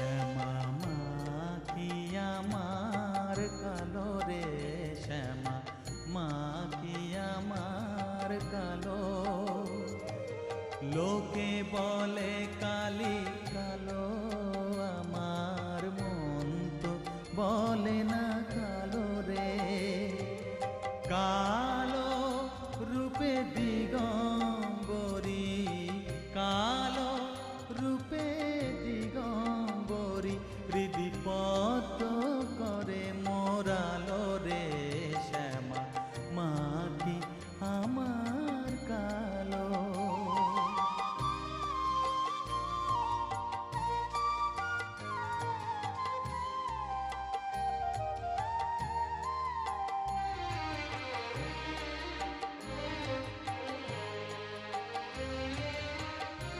শ্যামা মা কি আমার কালো রে, শ্যামা মা কি আমার কালো। লোকে বলে কালি কালো